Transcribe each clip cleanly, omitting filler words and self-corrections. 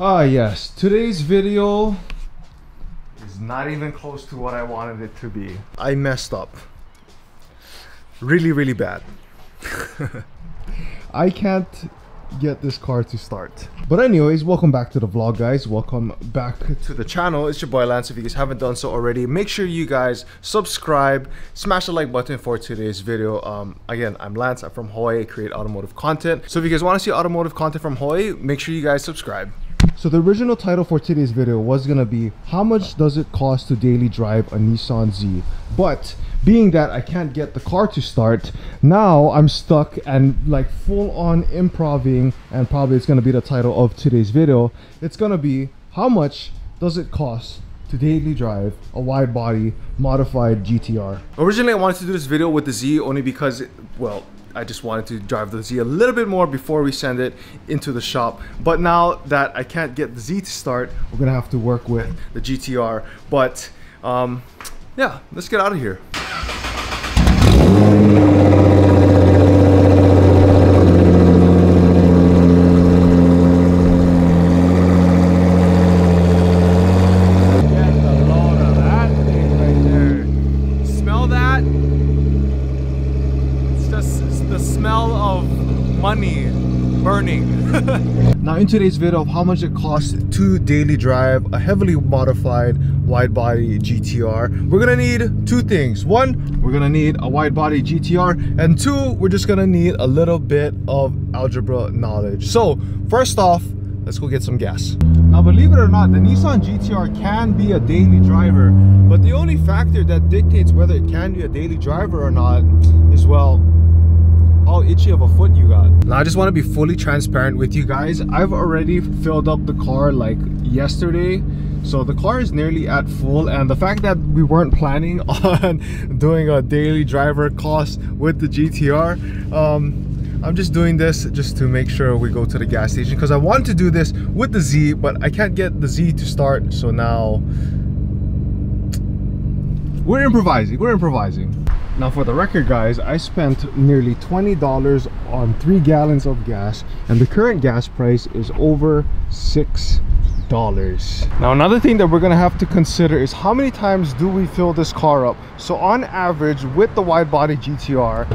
Ah yes, today's video is not even close to what I wanted it to be. I messed up. Really bad. I can't get this car to start. But anyways, welcome back to the vlog, guys. Welcome back to the channel. It's your boy Lance. If you guys haven't done so already, make sure you guys subscribe, smash the like button for today's video. Again, I'm Lance. I'm from Hawaii. I create automotive content. So if you guys want to see automotive content from Hawaii, make sure you guys subscribe. So the original title for today's video was gonna be how much does it cost to daily drive a Nissan Z? But being that I can't get the car to start, now I'm stuck and like full on improving, and probably it's gonna be the title of today's video. It's gonna be how much does it cost to daily drive a wide body modified GTR. Originally I wanted to do this video with the Z only because well, I just wanted to drive the Z a little bit more before we send it into the shop. But now that I can't get the Z to start, we're gonna have to work with the GTR. But yeah, let's get out of here. Now in today's video of how much it costs to daily drive a heavily modified wide body GTR, we're gonna need two things. One, we're gonna need a wide body GTR, and two, we're just gonna need a little bit of algebra knowledge. So first off, let's go get some gas. Now believe it or not, the Nissan GTR can be a daily driver, but the only factor that dictates whether it can be a daily driver or not is, well, how itchy of a foot you got. Now I just want to be fully transparent with you guys. I've already filled up the car like yesterday, so the car is nearly at full, and the fact that we weren't planning on doing a daily driver cost with the GTR, I'm just doing this just to make sure we go to the gas station, because I want to do this with the Z, but I can't get the Z to start, so now we're improvising. Now for the record, guys, I spent nearly $20 on 3 gallons of gas, and the current gas price is over $6. Now another thing that we're gonna have to consider is how many times do we fill this car up. So on average with the wide body GTR,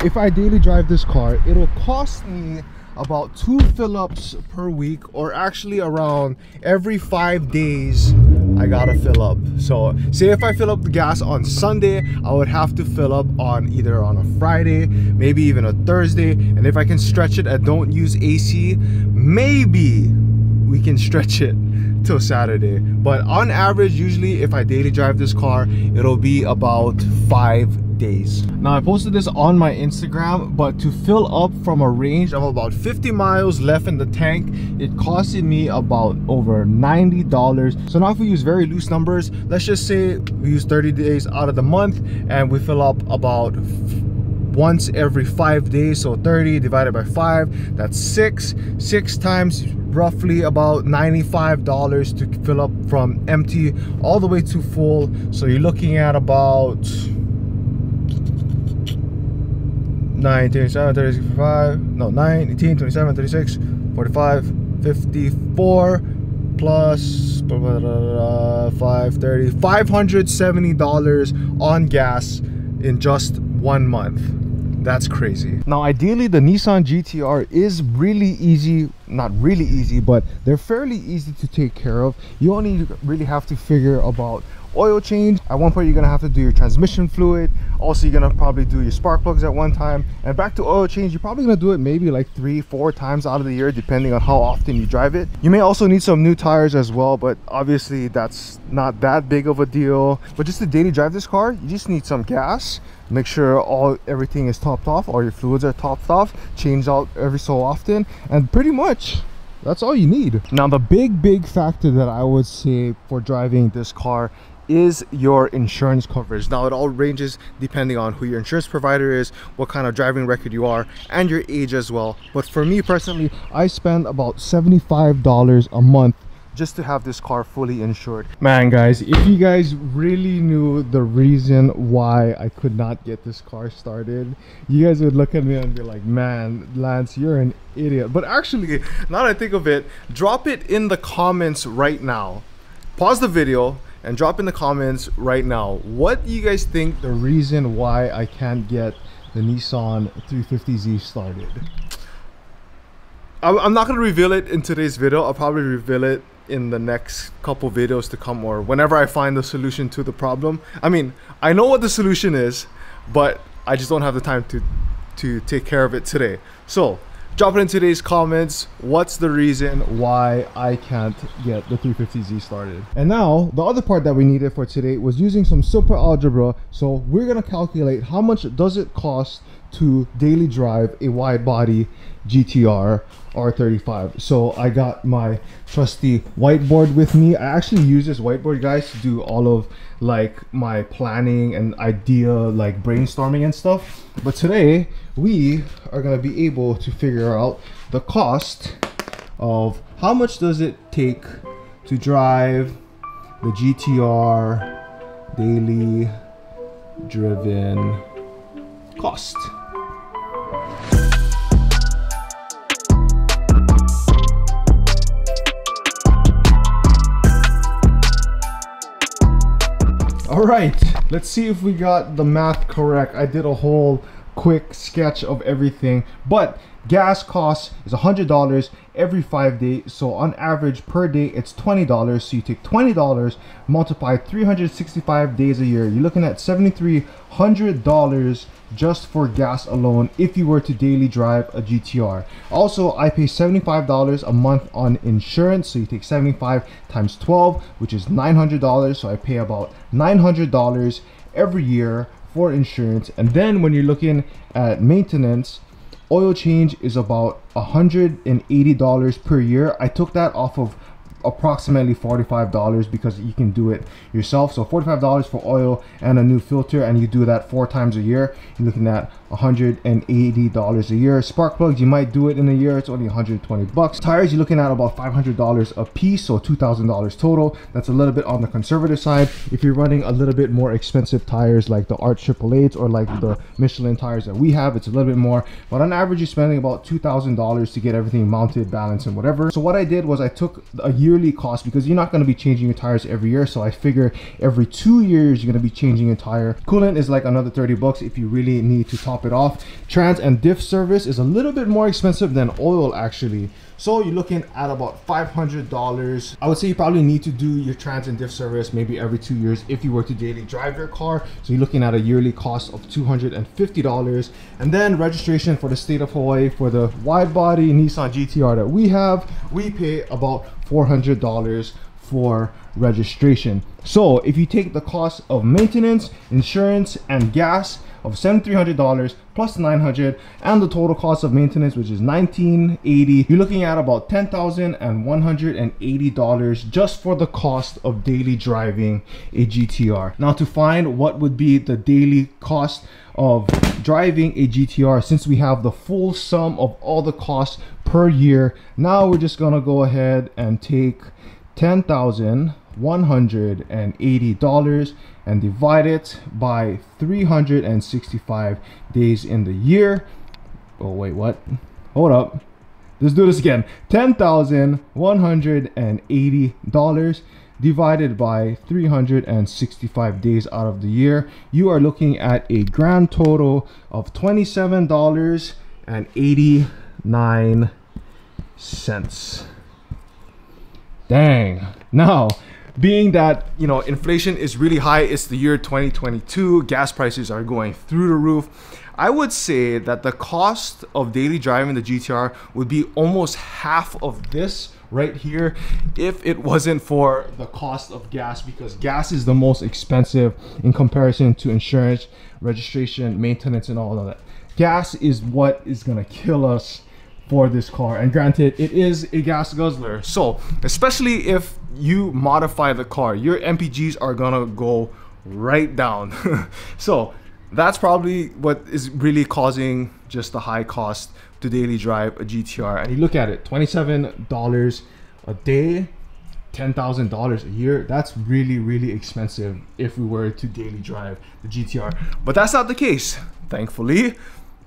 if I daily drive this car, it'll cost me about 2 fill-ups per week, or actually around every 5 days I gotta fill up. So say if I fill up the gas on Sunday, I would have to fill up on either on a Friday, maybe even a Thursday, and if I can stretch it and don't use AC, maybe we can stretch it till Saturday. But on average, usually if I daily drive this car, it'll be about 5 days. Now I posted this on my Instagram, but to fill up from a range of about 50 miles left in the tank, it costed me about over $90. So now if we use very loose numbers, let's just say we use 30 days out of the month and we fill up about once every 5 days, so 30 divided by 5, that's 6 times roughly about $95 to fill up from empty all the way to full. So you're looking at about 9, 27, 35, no, 9, 18, 27, 36, 45, 54 plus 530, $570 on gas in just 1 month. That's crazy. Now ideally the Nissan GTR is really easy, not really easy, but they're fairly easy to take care of. You only really have to figure about oil change. At one point you're gonna have to do your transmission fluid. Also you're gonna probably do your spark plugs at one time, and back to oil change, you're probably gonna do it maybe like 3-4 times out of the year, depending on how often you drive it. You may also need some new tires as well, but obviously that's not that big of a deal. But just to daily drive this car, you just need some gas, make sure everything is topped off, all your fluids are topped off, change out every so often, and pretty much that's all you need. Now the big factor that I would say for driving this car is your insurance coverage. Now it all ranges depending on who your insurance provider is, what kind of driving record you are, and your age as well. But for me personally, I spend about $75 a month just to have this car fully insured. Man guys, if you guys really knew the reason why I could not get this car started, you guys would look at me and be like, man, Lance, you're an idiot. But actually, now that I think of it, drop it in the comments right now. Pause the video and drop in the comments right now, what do you guys think the reason why I can't get the Nissan 350Z started? I'm not going to reveal it in today's video. I'll probably reveal it in the next couple videos to come, or whenever I find the solution to the problem. I mean, I know what the solution is, but I just don't have the time to take care of it today. So drop it in today's comments. What's the reason why I can't get the 350Z started? And now the other part that we needed for today was using some simple algebra. So we're going to calculate how much does it cost to daily drive a wide body GTR R35. So I got my trusty whiteboard with me. I actually use this whiteboard, guys, to do all of like my planning and idea like brainstorming and stuff. But today we are going to be able to figure out the cost of how much does it take to drive the GTR daily driven cost. All right, let's see if we got the math correct. I did a whole quick sketch of everything, but gas cost is $100 every 5 days. So on average per day, it's $20. So you take $20, multiply 365 days a year. You're looking at $7,300 just for gas alone if you were to daily drive a GTR. Also, I pay $75 a month on insurance. So you take 75 times 12, which is $900. So I pay about $900 every year for insurance. And then when you're looking at maintenance, oil change is about $180 per year. I took that off of approximately $45 because you can do it yourself. So $45 for oil and a new filter, and you do that 4 times a year. You're looking at $180 a year. Spark plugs, you might do it in a year, it's only 120 bucks. Tires, you're looking at about $500 a piece, so $2,000 total. That's a little bit on the conservative side. If you're running a little bit more expensive tires like the Arch 888s or like the Michelin tires that we have, it's a little bit more, but on average you're spending about $2,000 to get everything mounted, balanced, and whatever. So what I did was I took a yearly cost, because you're not going to be changing your tires every year, so I figure every 2 years you're going to be changing your tire. Coolant is like another 30 bucks if you really need to top it off. Trans and diff service is a little bit more expensive than oil actually, so you're looking at about $500. I would say you probably need to do your trans and diff service maybe every 2 years if you were to daily drive your car. So you're looking at a yearly cost of $250. And then registration for the state of Hawaii for the wide body Nissan GTR that we have, we pay about $400 for registration. So if you take the cost of maintenance, insurance, and gas of $7,300 plus $900, and the total cost of maintenance, which is $1,980, you're looking at about $10,180 just for the cost of daily driving a GTR. Now, to find what would be the daily cost of driving a GTR, since we have the full sum of all the costs per year, now we're just gonna go ahead and take $10,180 and divide it by 365 days in the year. Oh wait, what? Hold up, let's do this again. $10,180 divided by 365 days out of the year. You are looking at a grand total of $27.89. Dang. Now, being that, you know, inflation is really high, it's the year 2022, gas prices are going through the roof, I would say that the cost of daily driving the GTR would be almost half of this right here if it wasn't for the cost of gas, because gas is the most expensive in comparison to insurance, registration, maintenance, and all of that. Gas is what is gonna kill us for this car, and granted, it is a gas guzzler. So especially if you modify the car, your MPGs are gonna go right down. So that's probably what is really causing just the high cost to daily drive a GTR. And you look at it, $27 a day $10,000 a year. That's really expensive if we were to daily drive the GTR, but that's not the case, thankfully.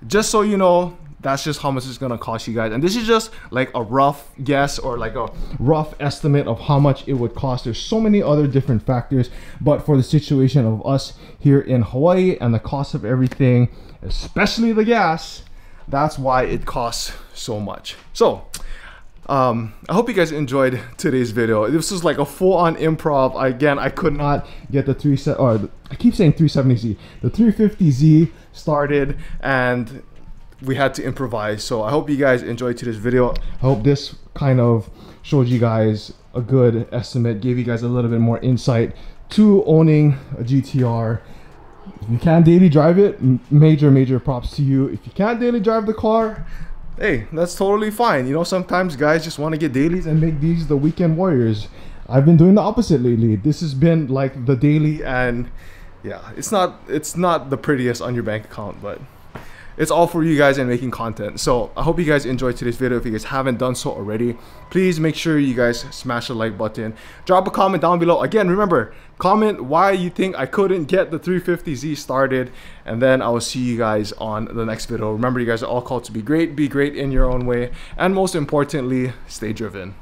Just so you know, that's just how much it's gonna cost you guys, and this is just like a rough guess or like a rough estimate of how much it would cost. There's so many other different factors, but for the situation of us here in Hawaii and the cost of everything, especially the gas, that's why it costs so much. So I hope you guys enjoyed today's video. This was like a full-on improv. Again, I could not get the I keep saying 370Z, the 350Z started, and we had to improvise. So I hope you guys enjoyed today's video. I hope this kind of showed you guys a good estimate, gave you guys a little bit more insight to owning a GTR. If you can daily drive it, major props to you. If you can't daily drive the car, hey, that's totally fine. You know, sometimes guys just want to get dailies and make these the weekend warriors. I've been doing the opposite lately. This has been like the daily, and yeah, it's not the prettiest on your bank account, but it's all for you guys and making content. So I hope you guys enjoyed today's video. If you guys haven't done so already, please make sure you guys smash the like button. Drop a comment down below. Again, remember, comment why you think I couldn't get the 350Z started, and then I will see you guys on the next video. Remember, you guys are all called to be great in your own way, and most importantly, stay driven.